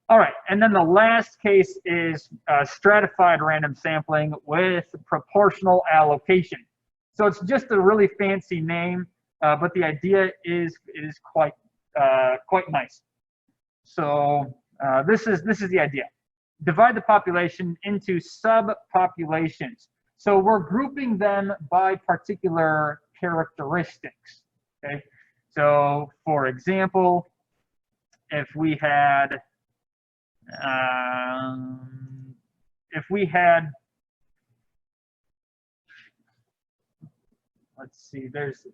All right, and then the last case is stratified random sampling with proportional allocation. So it's just a really fancy name, but the idea is quite nice. So this is the idea. Divide the population into subpopulations. So we're grouping them by particular characteristics. Okay. So for example, if we had let's see, there's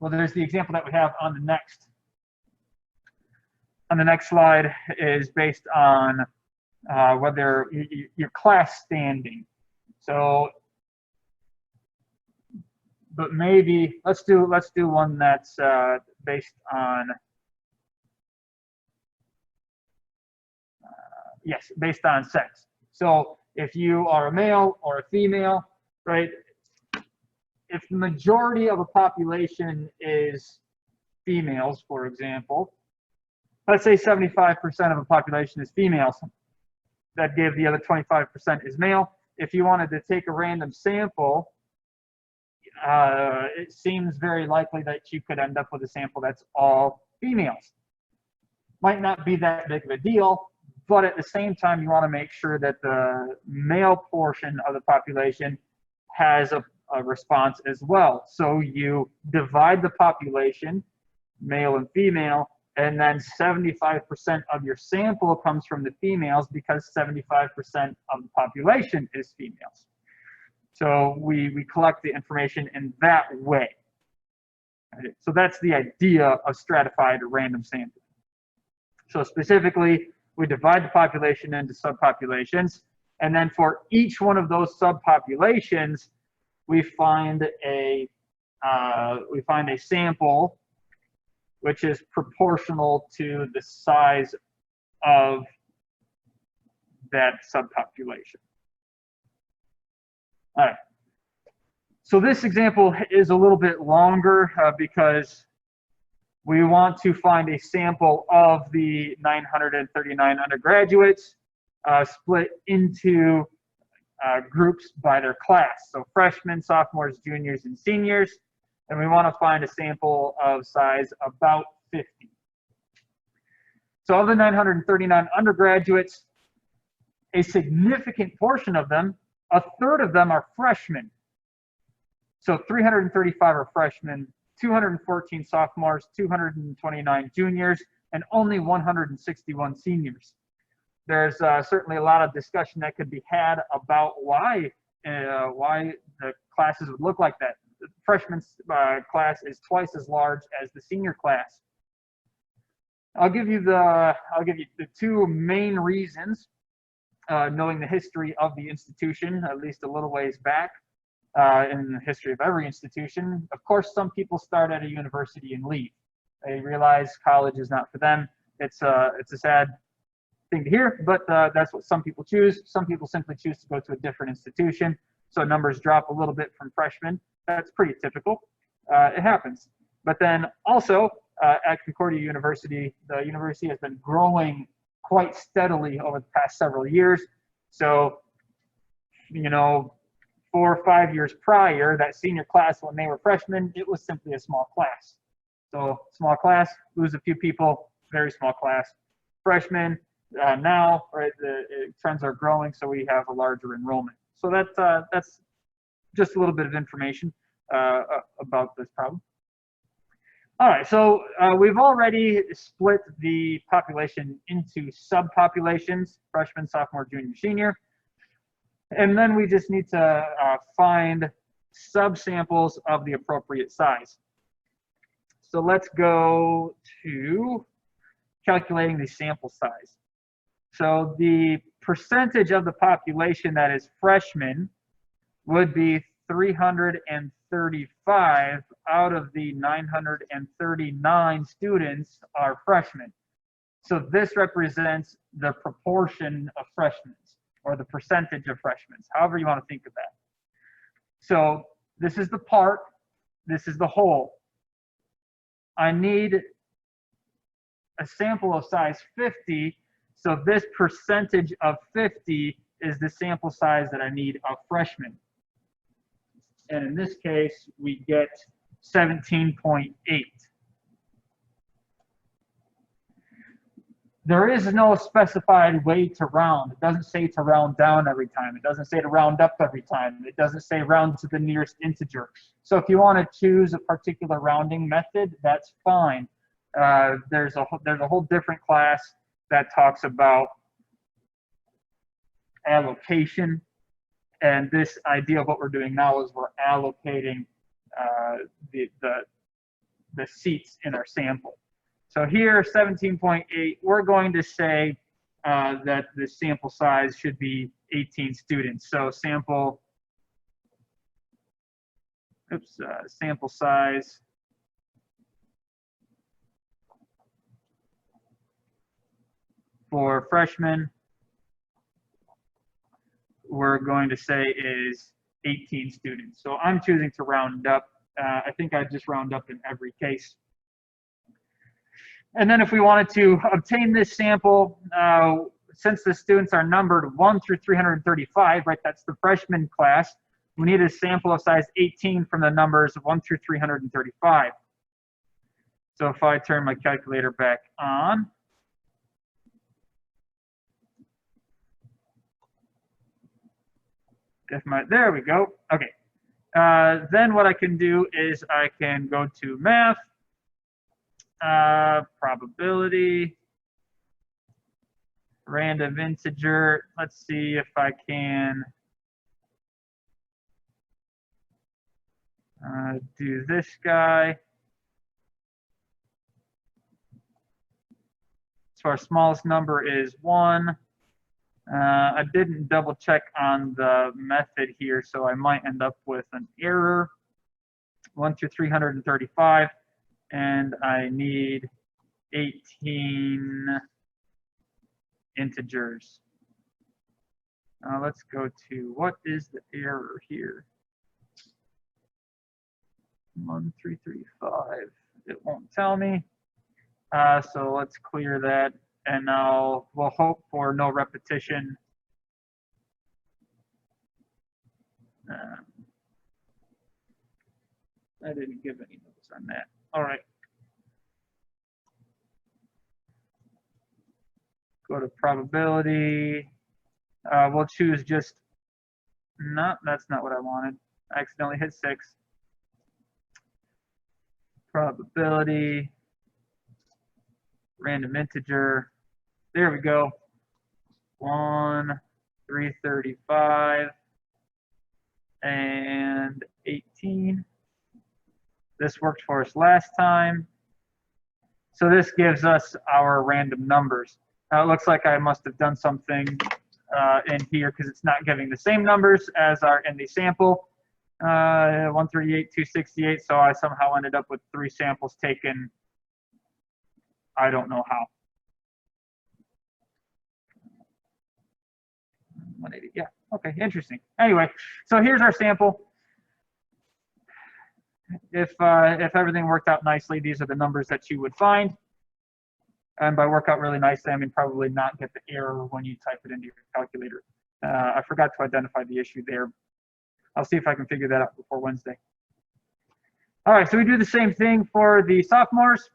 the example that we have on the next slide is based on whether your class standing. So, but maybe let's do one that's based on yes, based on sex. So if you are a male or a female, right? If the majority of a population is females, for example, let's say 75% of a population is females, that gave the other 25% is male. If you wanted to take a random sample, it seems very likely that you could end up with a sample that's all females. Might not be that big of a deal, but at the same time, you want to make sure that the male portion of the population has a response as well. So you divide the population, male and female, and then 75% of your sample comes from the females because 75% of the population is females. So we collect the information in that way. Right? So that's the idea of stratified random sampling. So specifically, we divide the population into subpopulations, and then for each one of those subpopulations, we find a sample which is proportional to the size of that subpopulation. All right. So this example is a little bit longer because we want to find a sample of the 939 undergraduates split into groups by their class. So freshmen, sophomores, juniors, and seniors. And we want to find a sample of size about 50. So of the 939 undergraduates, a significant portion of them, a third of them are freshmen. So 335 are freshmen, 214 sophomores, 229 juniors, and only 161 seniors. There's certainly a lot of discussion that could be had about why the classes would look like that. The freshman class is twice as large as the senior class. I'll give you the two main reasons, knowing the history of the institution, at least a little ways back in the history of every institution. Of course, some people start at a university and leave. They realize college is not for them. It's a sad thing to hear, but that's what some people choose. Some people simply choose to go to a different institution. So numbers drop a little bit from freshmen. That's pretty typical. It happens. But then also at Concordia University, the university has been growing quite steadily over the past several years. So, 4 or 5 years prior, that senior class, when they were freshmen, it was simply a small class. So small class, lose a few people, very small class. Freshmen, now, right, the trends are growing, so we have a larger enrollment. So that's just a little bit of information about this problem. All right, so we've already split the population into subpopulations, freshman, sophomore, junior, senior. And then we just need to find subsamples of the appropriate size. So let's go to calculating the sample size. So the percentage of the population that is freshmen would be 335 out of the 939 students are freshmen. So this represents the proportion of freshmen, or the percentage of freshmen, however you want to think of that. So this is the part, this is the whole. I need a sample of size 50 So this percentage of 50 is the sample size that I need of freshmen. And in this case, we get 17.8. There is no specified way to round. It doesn't say to round down every time. It doesn't say to round up every time. It doesn't say round to the nearest integer. So if you want to choose a particular rounding method, that's fine. There's a whole different class that talks about allocation. And this idea of what we're doing now is we're allocating the seats in our sample. So here, 17.8, we're going to say that the sample size should be 18 students. So sample size for freshmen, we're going to say is 18 students. So I'm choosing to round up. I think I just round up in every case. And then if we wanted to obtain this sample, since the students are numbered 1 through 335, right, that's the freshman class, we need a sample of size 18 from the numbers 1 through 335. So if I turn my calculator back on, there we go. Okay. Then what I can do is I can go to math, probability, random integer. Let's see if I can do this guy. So our smallest number is 1. I didn't double check on the method here, so I might end up with an error. 1 through 335, and I need 18 integers. Let's go to, what is the error here? 1335. It won't tell me. So let's clear that, and now we'll hope for no repetition. I didn't give any notes on that. All right. Go to probability. We'll choose just, no, that's not what I wanted. I accidentally hit 6. Probability, random integer. There we go. 1, 335, and 18. This worked for us last time. So this gives us our random numbers. Now it looks like I must have done something in here because it's not giving the same numbers as are in the sample. 138, 268, so I somehow ended up with 3 samples taken. I don't know how. 180, yeah, okay, interesting. Anyway, so here's our sample. If everything worked out nicely, these are the numbers that you would find. And by work out really nicely, I mean probably not get the error when you type it into your calculator. I forgot to identify the issue there. I'll see if I can figure that out before Wednesday. All right, so we do the same thing for the sophomores.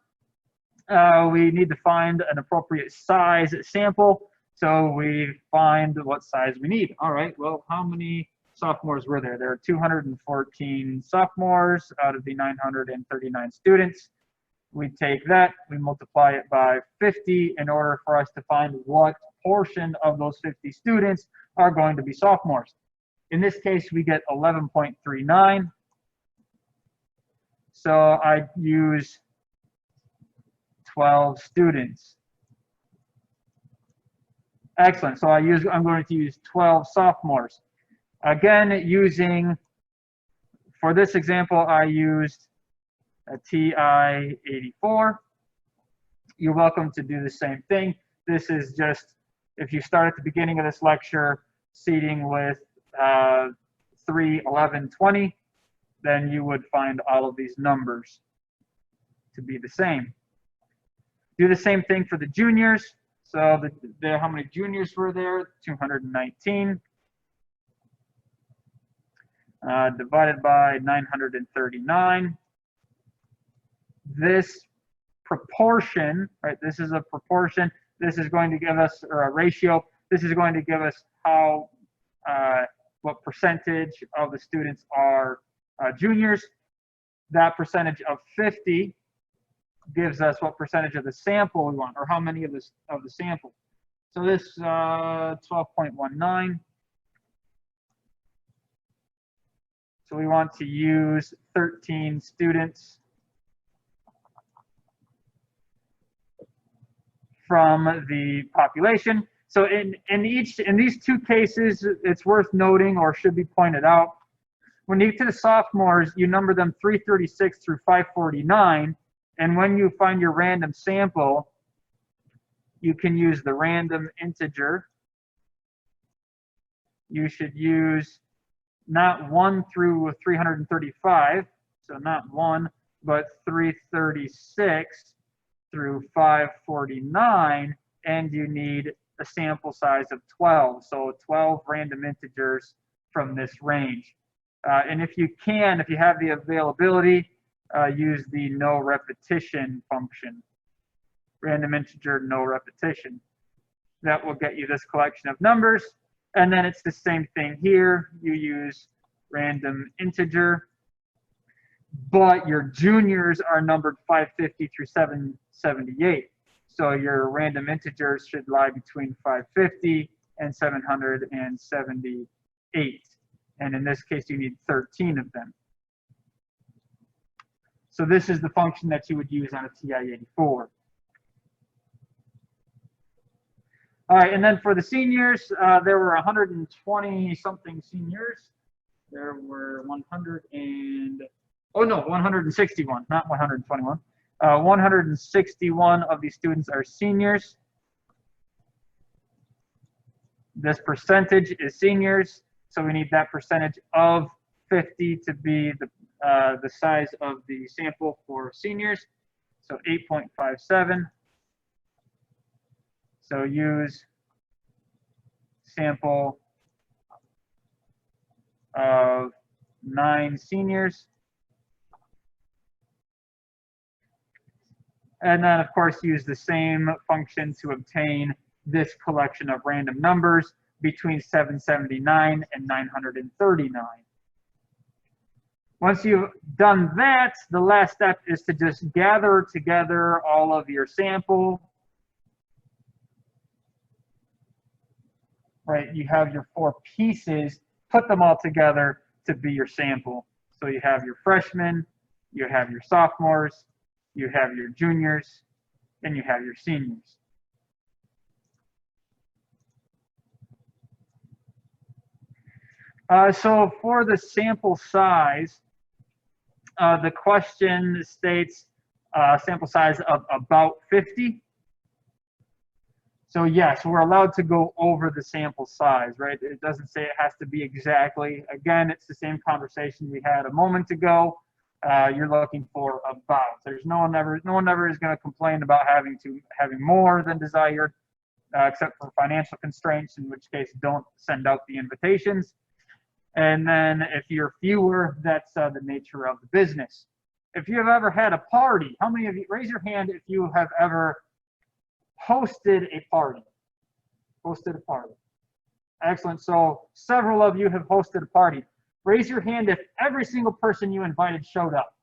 We need to find an appropriate size sample. So we find what size we need. All right, well, how many sophomores were there? There are 214 sophomores out of the 939 students. We take that, we multiply it by 50 in order for us to find what portion of those 50 students are going to be sophomores. In this case, we get 11.39. So I use 12 students. Excellent. So I'm going to use 12 sophomores. Again, for this example, I used a TI 84. You're welcome to do the same thing. This is just, if you start at the beginning of this lecture, seating with 3, 11, 20, then you would find all of these numbers to be the same. Do the same thing for the juniors. So how many juniors were there? 219. Divided by 939. This proportion, right? This is a proportion. This is going to give us, or a ratio. This is going to give us how, what percentage of the students are juniors. That percentage of 50 gives us what percentage of the sample we want, or how many of the sample. So this 12.19. So we want to use 13 students from the population. So in these two cases, it's worth noting, or should be pointed out, when you get to the sophomores, you number them 336 through 549, and when you find your random sample, you can use the random integer. You should use not 1 through 335, so not 1, but 336 through 549, and you need a sample size of 12, so 12 random integers from this range. And if you have the availability, use the no repetition function. Random integer, no repetition. That will get you this collection of numbers. And then it's the same thing here. You use random integer, but your juniors are numbered 550 through 778. So your random integers should lie between 550 and 778. And in this case, you need 13 of them. So this is the function that you would use on a TI-84. All right, and then for the seniors, there were 120-something seniors. There were 161, not 121. 161 of these students are seniors. This percentage is seniors, so we need that percentage of 50 to be the size of the sample for seniors. So 8.57. So use sample of 9 seniors. And then, of course, use the same function to obtain this collection of random numbers between 779 and 939. Once you've done that, the last step is to just gather together all of your sample. Right, you have your 4 pieces, put them all together to be your sample. So you have your freshmen, you have your sophomores, you have your juniors, and you have your seniors. So for the sample size, the question states sample size of about 50. So yes, we're allowed to go over the sample size, right? It doesn't say it has to be exactly. Again, it's the same conversation we had a moment ago. You're looking for about. There's no one ever is going to complain about having more than desired, except for financial constraints, in which case don't send out the invitations. And then if you're fewer, that's the nature of the business. If you have ever had a party, how many of you, raise your hand if you have ever hosted a party? Hosted a party. Excellent. So several of you have hosted a party. Raise your hand if every single person you invited showed up.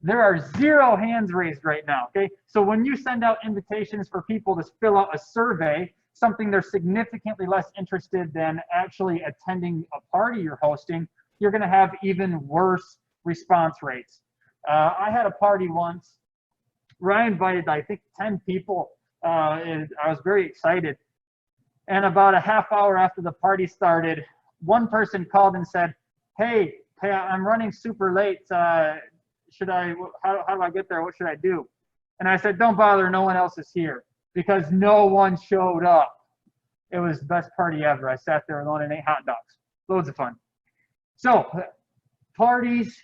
There are 0 hands raised right now, okay? So when you send out invitations for people to fill out a survey, something they're significantly less interested than actually attending a party you're hosting, you're going to have even worse response rates. I had a party once where I invited, I think, 10 people, and I was very excited. And about a half hour after the party started, one person called and said, hey, I'm running super late. How do I get there? What should I do? And I said, don't bother, no one else is here, because no one showed up. It was the best party ever. I sat there alone and ate hot dogs. Loads of fun. So parties,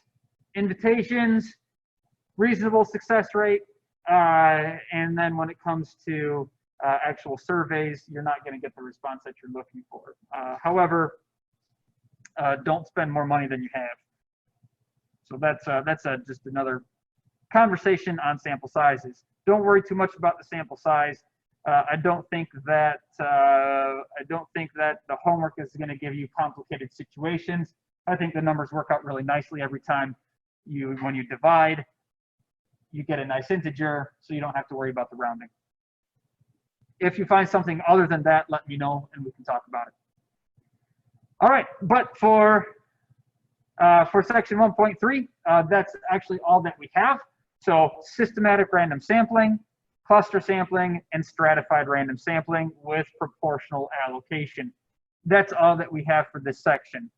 invitations, reasonable success rate. And then when it comes to actual surveys, you're not going to get the response that you're looking for. However, don't spend more money than you have. So that's just another conversation on sample sizes. Don't worry too much about the sample size. I don't think that the homework is going to give you complicated situations. I think the numbers work out really nicely every time when you divide. You get a nice integer, so you don't have to worry about the rounding. If you find something other than that, let me know and we can talk about it. All right, but for section 1.3, that's actually all that we have. So systematic random sampling, cluster sampling, and stratified random sampling with proportional allocation. That's all that we have for this section.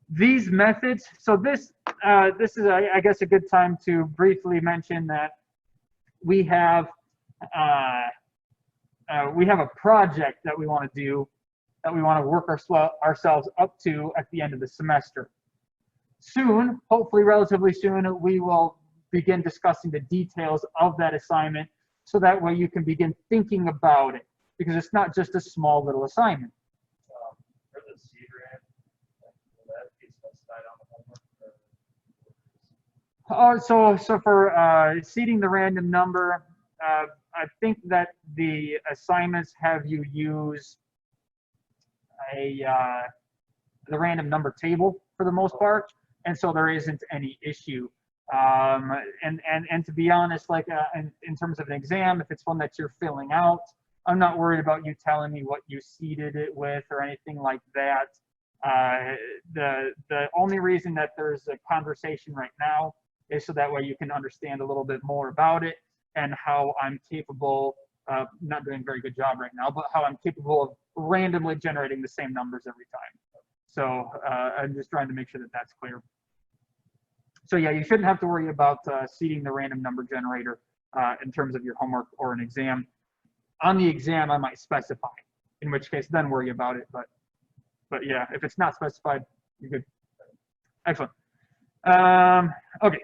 These methods, so this is, I guess, a good time to briefly mention that we have a project that we want to do, that we want to work ourselves up to at the end of the semester. Soon, hopefully relatively soon, we will begin discussing the details of that assignment, so that way you can begin thinking about it, because it's not just a small little assignment. For the seed rand, will that be specified on the homework? So for seeding the random number, I think that the assignments have you use the random number table for the most part, and so there isn't any issue. And to be honest, like in terms of an exam, if it's one that you're filling out, I'm not worried about you telling me what you seeded it with or anything like that. The only reason that there's a conversation right now is so that way you can understand a little bit more about it and how I'm capable of, not doing a very good job right now, but how I'm capable of randomly generating the same numbers every time. So I'm just trying to make sure that that's clear. So yeah, you shouldn't have to worry about seeding the random number generator in terms of your homework or an exam. On the exam, I might specify, in which case then worry about it. But yeah, if it's not specified, you're good. Excellent. Okay,